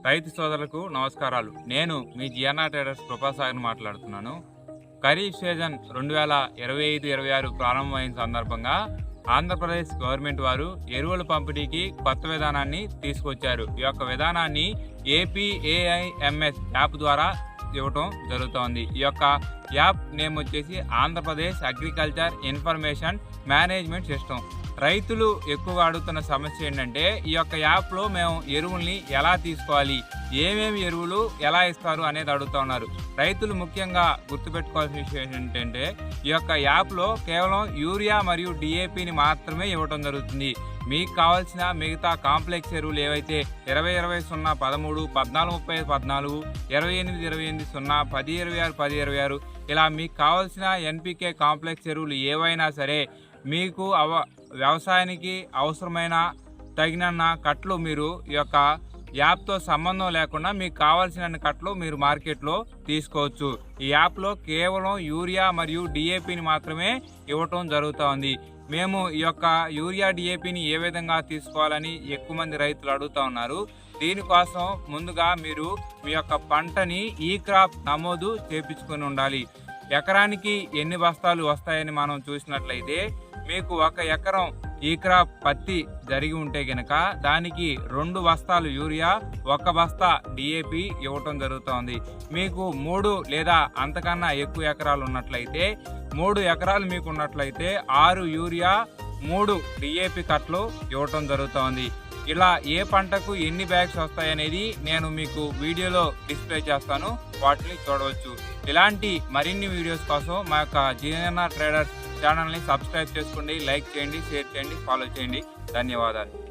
రైతు సోదరులకు నమస్కారాలు. నేను మీ జిఎన్ఆర్ ట్రేడర్స్ కృపాసాగర్ మాట్లాడుతున్నాను. ఖరీఫ్ సీజన్ 2025-26 ప్రారంభమైన సందర్భంగా ఆంధ్రప్రదేశ్ గవర్నమెంట్ వారు ఎరువుల పంపిణీకి కొత్త విధానాన్ని తీసుకొచ్చారు. ఈ యొక్క విధానాన్ని APAIMS యాప్ ద్వారా ఇవ్వటం జరుగుతోంది. ఈ యొక్క యాప్ నేమ్ వచ్చేసి Andhra Pradesh agriculture information management system. రైతులు ఎక్కువగా అడుగుతున్న సమస్య ఏంటంటే, ఈ యొక్క యాప్లో మేము ఎరువుల్ని ఎలా తీసుకోవాలి, ఏమేమి ఎరువులు ఎలా ఇస్తారు అనేది అడుగుతున్నారు. రైతులు ముఖ్యంగా గుర్తుపెట్టుకోవాల్సిన విషయం ఏంటంటే, ఈ యొక్క యాప్లో కేవలం యూరియా మరియు DAPని మాత్రమే ఇవ్వటం జరుగుతుంది. మీకు కావాల్సిన మిగతా కాంప్లెక్స్ ఎరువులు ఏవైతే 20-20-0-13, 14-30-14, 28-28-0, 10-26-10-26 ఇలా మీకు కావాల్సిన NPK కాంప్లెక్స్ ఎరువులు ఏవైనా సరే మీకు వ్యవసాయానికి అవసరమైన తగినన్న కట్లు మీరు ఈ యొక్క యాప్తో సంబంధం లేకుండా మీకు కావాల్సిన కట్లు మీరు మార్కెట్లో తీసుకోవచ్చు. ఈ యాప్లో కేవలం యూరియా మరియు DAPని మాత్రమే ఇవ్వటం జరుగుతోంది. మేము ఈ యొక్క యూరియా DAPని ఏ విధంగా తీసుకోవాలని ఎక్కువ మంది రైతులు అడుగుతూ ఉన్నారు. దీనికోసం ముందుగా మీరు మీ యొక్క పంటని ఈ క్రాప్ నమోదు చేయించుకొని ఉండాలి. ఎకరానికి ఎన్ని బస్తాలు వస్తాయని మనం చూసినట్లయితే, మీకు 1 ఎకరం ఈ క్రాప్ పత్తి జరిగి ఉంటే గనక దానికి 2 బస్తాలు యూరియా, 1 బస్తా DAP ఇవ్వటం జరుగుతోంది. మీకు 3 లేదా అంతకన్నా ఎక్కువ ఎకరాలు ఉన్నట్లయితే, 3 ఎకరాలు మీకు ఉన్నట్లయితే 6 యూరియా, 3 DAP కట్లు ఇవ్వటం జరుగుతోంది. ఇలా ఏ పంటకు ఎన్ని బ్యాగ్స్ వస్తాయనేది నేను మీకు వీడియోలో డిస్ప్లే చేస్తాను, వాటిని చూడవచ్చు. ఇలాంటి మరిన్ని వీడియోస్ కోసం మా యొక్క జిఎన్ఆర్ ట్రేడర్స్ ఛానల్ని సబ్స్క్రైబ్ చేసుకోండి, లైక్ చేయండి, షేర్ చేయండి, ఫాలో చేయండి. ధన్యవాదాలు.